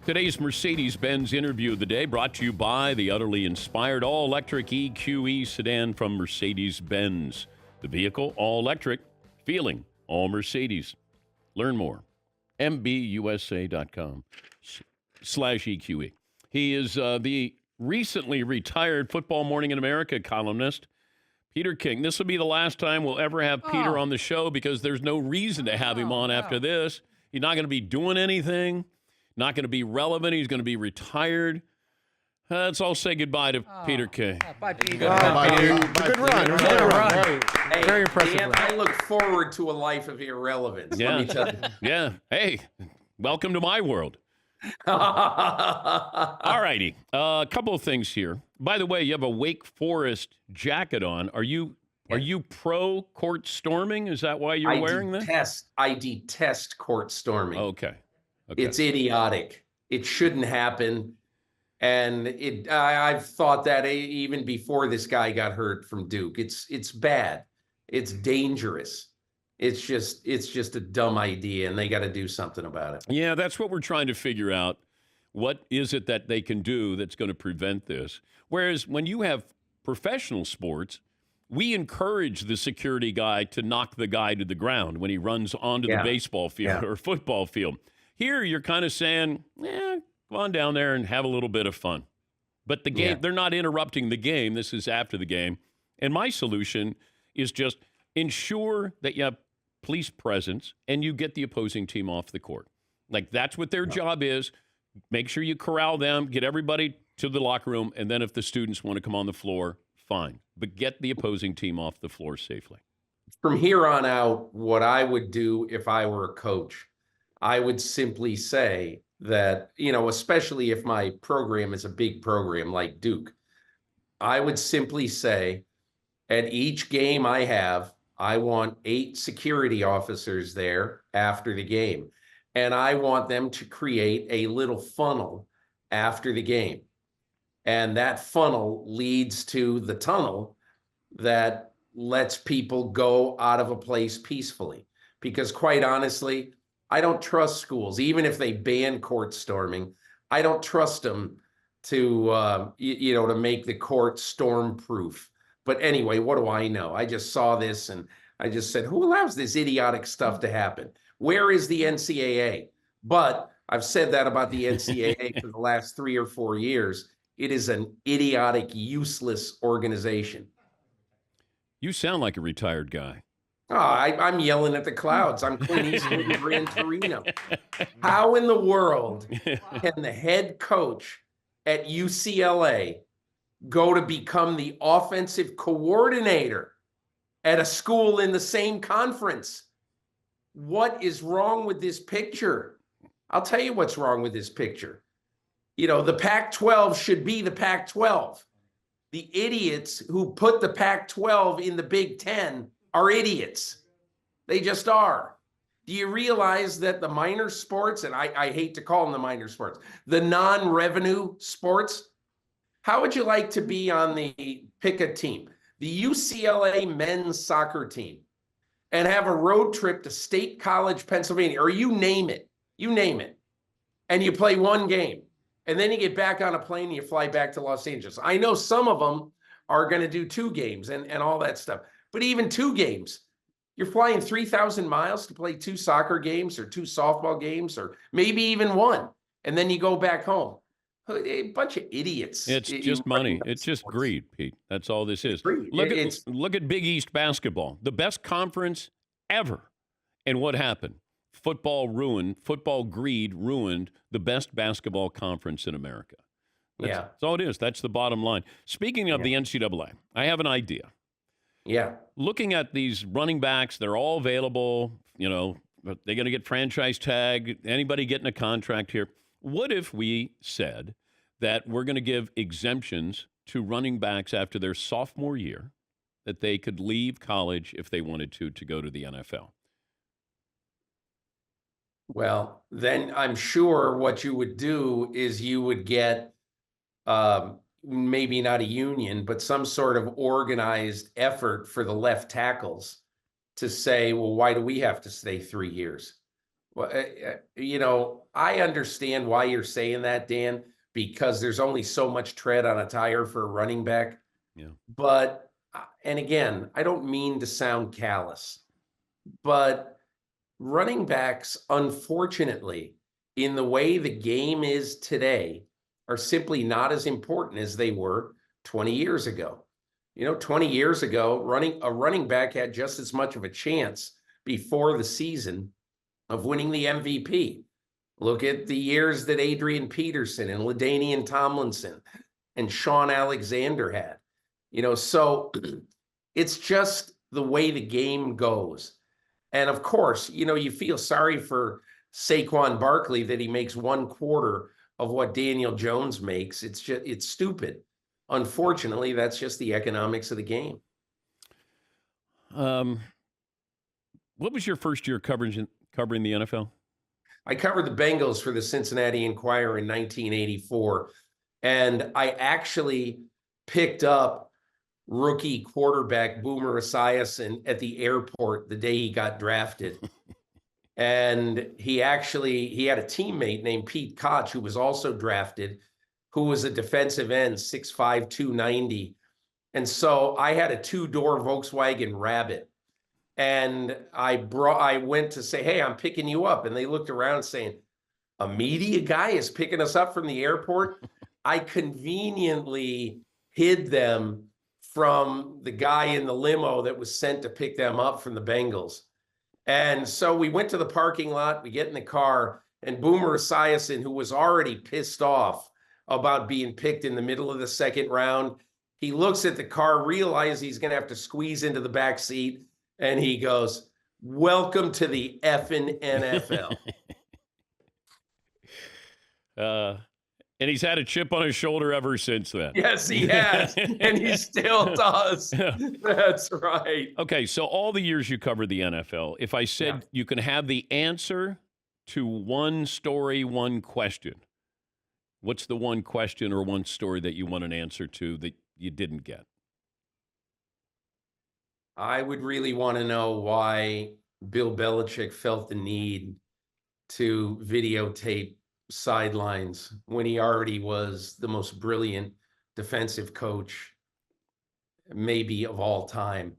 Today's Mercedes-Benz interview of the day brought to you by the utterly inspired all-electric EQE sedan from Mercedes-Benz. The vehicle, all-electric, feeling all Mercedes. Learn more. MBUSA.com/EQE. He is the recently retired Football Morning in America columnist, Peter King. This will be the last time we'll ever have Peter on the show because there's no reason to have him on after this. He's not going to be doing anything, not going to be relevant. He's going to be retired. Let's all say goodbye to Peter King. Bye, Peter. Bye, Peter. Good run. Good run. Hey, Very impressive. Dan, I look forward to a life of irrelevance. Yeah. Let me tell you. Yeah. Hey, welcome to my world. All righty. A couple of things here. By the way, you have a Wake Forest jacket on. Are you pro court storming? Is that why you're wearing that? I detest court storming. Okay. It's idiotic. It shouldn't happen. And I've thought that even before this guy got hurt from Duke. It's bad. It's dangerous. It's just a dumb idea, and they got to do something about it. Yeah, that's what we're trying to figure out. What is it that they can do that's going to prevent this? Whereas when you have professional sports, we encourage the security guy to knock the guy to the ground when he runs onto the baseball field or football field. Here, you're kind of saying, go on down there and have a little bit of fun. But the game, they're not interrupting the game. This is after the game. And my solution is just ensure that you have police presence and you get the opposing team off the court. Like, that's what their job is. Make sure you corral them, get everybody to the locker room, and then if the students want to come on the floor, fine. But get the opposing team off the floor safely. From here on out, what I would do if I were a coach, I would simply say that, especially if my program is a big program like Duke, I would simply say at each game I have, I want 8 security officers there after the game. And I want them to create a little funnel after the game. And that funnel leads to the tunnel that lets people go out of a place peacefully. Because quite honestly, I don't trust schools. Even if they ban court storming, I don't trust them to, to make the court storm proof. But anyway, what do I know? I just saw this and I just said, who allows this idiotic stuff to happen? Where is the NCAA? But I've said that about the NCAA for the last 3 or 4 years. It is an idiotic, useless organization. You sound like a retired guy. Oh, I'm yelling at the clouds. I'm Clint Eastwood in Gran Torino. How in the world can the head coach at UCLA go to become the offensive coordinator at a school in the same conference? What is wrong with this picture? I'll tell you what's wrong with this picture. The Pac-12 should be the Pac-12. The idiots who put the Pac-12 in the Big Ten are idiots. They just are. Do you realize that the minor sports, and I hate to call them the minor sports, the non-revenue sports, how would you like to be on pick a team, the UCLA men's soccer team, and have a road trip to State College, Pennsylvania, or you name it, and you play one game, and then you get back on a plane and you fly back to Los Angeles. I know some of them are going to do 2 games and all that stuff, but even 2 games, you're flying 3,000 miles to play 2 soccer games or 2 softball games or maybe even 1, and then you go back home. A bunch of idiots. It's just money. It's just greed, Pete. That's all this is. Look at Big East basketball, the best conference ever. And what happened? Football greed ruined the best basketball conference in America. That's all it is. That's the bottom line. Speaking of the NCAA, I have an idea. Yeah. Looking at these running backs, they're all available. But they're going to get franchise tag. Anybody getting a contract here? What if we said that we're going to give exemptions to running backs after their sophomore year, that they could leave college if they wanted to go to the NFL? Well, then I'm sure what you would do is you would get maybe not a union, but some sort of organized effort for the left tackles to say, well, why do we have to stay 3 years? Well, I understand why you're saying that, Dan, because there's only so much tread on a tire for a running back. Yeah. But, and again, I don't mean to sound callous, but running backs, unfortunately, in the way the game is today, are simply not as important as they were 20 years ago. 20 years ago, a running back had just as much of a chance before the season of winning the MVP. Look at the years that Adrian Peterson and LaDainian Tomlinson and Sean Alexander had. So it's just the way the game goes. And of course, you feel sorry for Saquon Barkley that he makes 1/4 of what Daniel Jones makes. It's stupid. Unfortunately, that's just the economics of the game. What was your first year covering the NFL? I covered the Bengals for the Cincinnati Enquirer in 1984, and I actually picked up rookie quarterback Boomer Esiason at the airport the day he got drafted. And he had a teammate named Pete Koch, who was also drafted, who was a defensive end, 6'5", 290. And so I had a 2-door Volkswagen Rabbit. And I went to say, hey, I'm picking you up. And they looked around saying, a media guy is picking us up from the airport? I conveniently hid them from the guy in the limo that was sent to pick them up from the Bengals. And so we went to the parking lot, we get in the car, and Boomer Esiason, who was already pissed off about being picked in the middle of the second round, he looks at the car, realizes he's going to have to squeeze into the back seat, and he goes, welcome to the effing NFL. And he's had a chip on his shoulder ever since then. Yes, he has, and he still does. That's right. Okay, so all the years you covered the NFL, if I said you can have the answer to one story, one question, what's the one question or one story that you want an answer to that you didn't get? I would really want to know why Bill Belichick felt the need to videotape Sidelines when he already was the most brilliant defensive coach maybe of all time.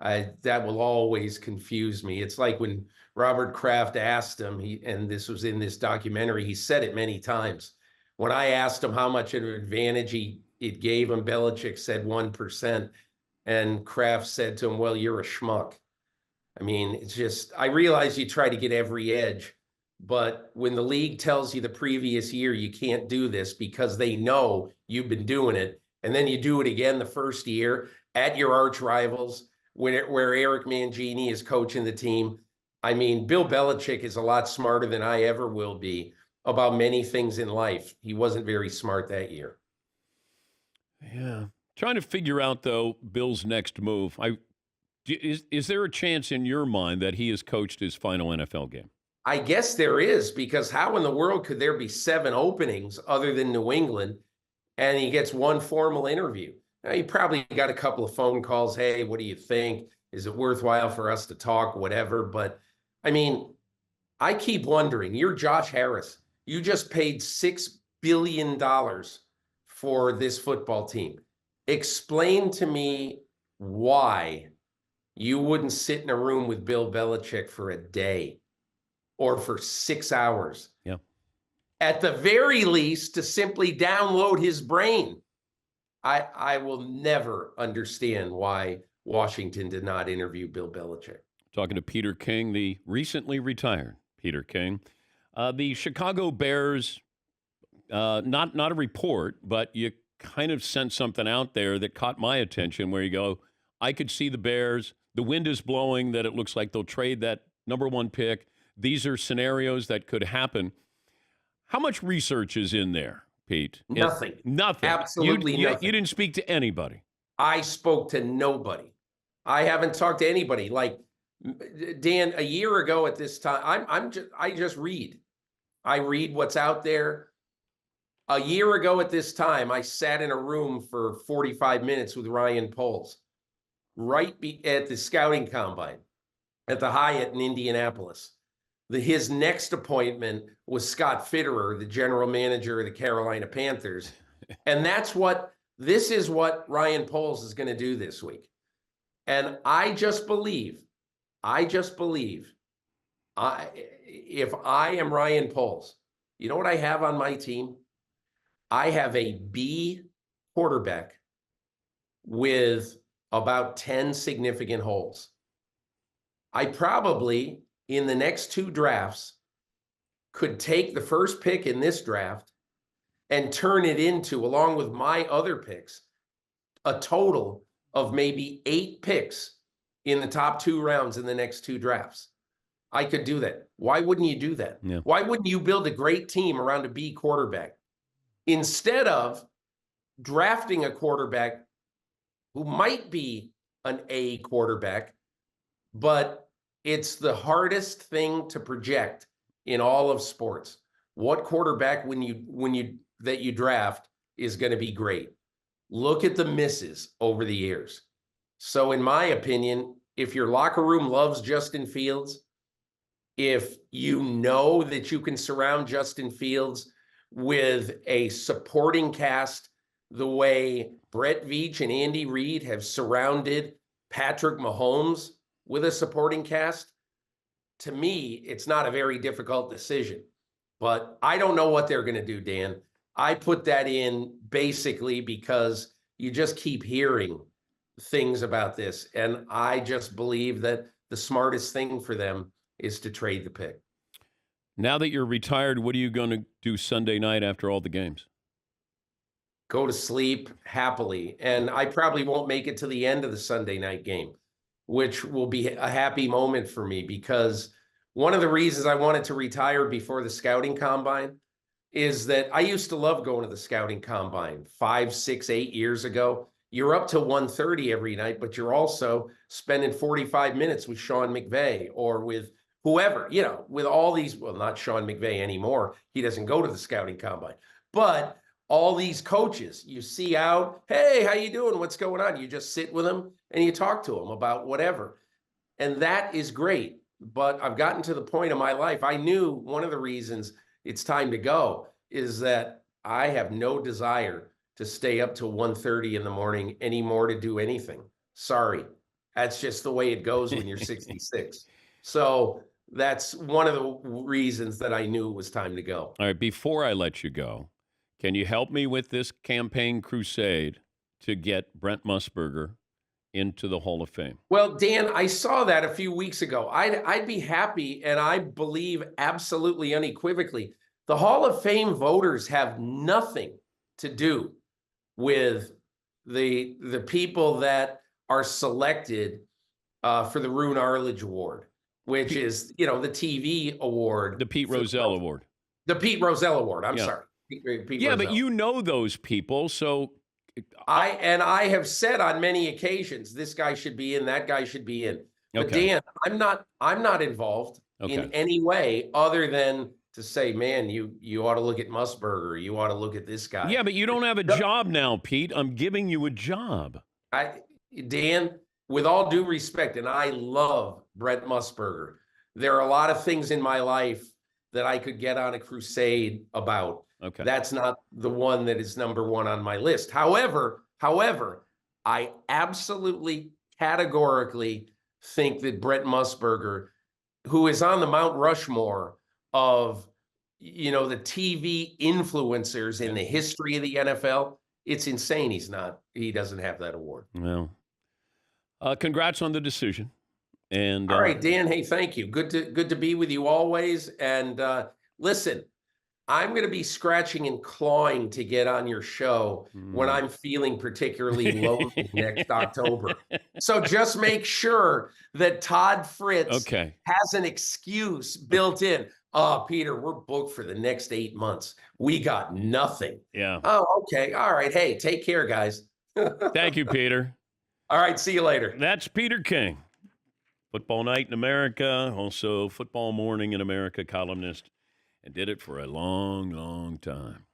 That will always confuse me. It's like when Robert Kraft asked him, and this was in this documentary, he said it many times. When I asked him how much of an advantage it gave him, Belichick said 1%. And Kraft said to him, well, you're a schmuck. I mean, it's just, I realize you try to get every edge, but when the league tells you the previous year you can't do this because they know you've been doing it, and then you do it again the first year at your arch rivals where Eric Mangini is coaching the team. I mean, Bill Belichick is a lot smarter than I ever will be about many things in life. He wasn't very smart that year. Yeah. Trying to figure out, though, Bill's next move. Is there a chance in your mind that he has coached his final NFL game? I guess there is, because how in the world could there be 7 openings other than New England, and he gets one formal interview? Now, he probably got a couple of phone calls. Hey, what do you think? Is it worthwhile for us to talk? Whatever. But, I mean, I keep wondering, you're Josh Harris. You just paid $6 billion for this football team. Explain to me why you wouldn't sit in a room with Bill Belichick for a day or for 6 hours. Yeah. At the very least, to simply download his brain. I will never understand why Washington did not interview Bill Belichick. Talking to Peter King, the recently retired Peter King. The Chicago Bears, not a report, but you kind of sent something out there that caught my attention where you go, I could see the Bears. The wind is blowing that it looks like they'll trade that number 1 pick. These are scenarios that could happen. How much research is in there, Pete? Nothing. Nothing. Absolutely nothing. You didn't speak to anybody. I spoke to nobody. I haven't talked to anybody. Like, Dan, a year ago at this time, I just read. I read what's out there. A year ago at this time, I sat in a room for 45 minutes with Ryan Poles, at the scouting combine at the Hyatt in Indianapolis. his next appointment was Scott Fitterer, the general manager of the Carolina Panthers. And this is what Ryan Poles is going to do this week. And I just believe, if I am Ryan Poles, you know what I have on my team? I have a B quarterback with about 10 significant holes. I probably, in the next 2 drafts, could take the first pick in this draft and turn it into, along with my other picks, a total of maybe 8 picks in the top 2 rounds in the next 2 drafts. I could do that. Why wouldn't you do that? Yeah. Why wouldn't you build a great team around a B quarterback instead of drafting a quarterback who might be an A quarterback, but it's the hardest thing to project in all of sports. What quarterback that you draft is going to be great? Look at the misses over the years. So in my opinion, if your locker room loves Justin Fields, if you know that you can surround Justin Fields with a supporting cast the way Brett Veach and Andy Reid have surrounded Patrick Mahomes with a supporting cast, to me, it's not a very difficult decision. But I don't know what they're going to do, Dan. I put that in basically because you just keep hearing things about this. And I just believe that the smartest thing for them is to trade the pick. Now that you're retired, what are you going to do Sunday night after all the games? Go to sleep happily. And I probably won't make it to the end of the Sunday night game, which will be a happy moment for me, because one of the reasons I wanted to retire before the scouting combine is that I used to love going to the scouting combine 5, 6, 8 years ago. You're up till 1:30 every night, but you're also spending 45 minutes with Sean McVay or with whoever, with all these, well, not Sean McVay anymore. He doesn't go to the scouting combine, but all these coaches you see out, hey, how you doing? What's going on? You just sit with them and you talk to them about whatever. And that is great. But I've gotten to the point in my life, I knew one of the reasons it's time to go is that I have no desire to stay up till 1:30 in the morning anymore to do anything. Sorry. That's just the way it goes when you're 66. So that's one of the reasons that I knew it was time to go. All right, before I let you go, can you help me with this campaign crusade to get Brent Musburger into the Hall of Fame? Well, Dan, I saw that a few weeks ago. I'd be happy, and I believe absolutely unequivocally, the Hall of Fame voters have nothing to do with the people that are selected for the Roone Arledge Award, which is, the TV award. The Pete Rozelle Award. The Pete Rozelle Award. I'm sorry. Pete yeah, Rozelle. But you know those people, so I have said on many occasions, this guy should be in, that guy should be in. But okay. Dan, I'm not involved in any way other than to say, man, you ought to look at Musburger, you ought to look at this guy. Yeah, but you don't have a job now, Pete. I'm giving you a job. Dan, with all due respect, and I love Brent Musburger, there are a lot of things in my life that I could get on a crusade about. Okay. That's not the one that is number one on my list. However, I absolutely categorically think that Brent Musburger, who is on the Mount Rushmore of, the TV influencers in the history of the NFL, it's insane he doesn't have that award. Well, congrats on the decision. And all right, Dan, hey, thank you. Good to be with you always. And listen, I'm going to be scratching and clawing to get on your show when I'm feeling particularly low next October. So just make sure that Todd Fritz has an excuse built in. Oh, Peter, we're booked for the next 8 months. We got nothing. Yeah. Oh, okay. All right. Hey, take care, guys. Thank you, Peter. All right. See you later. That's Peter King. Football Night in America, also Football Morning in America columnist, and did it for a long, long time.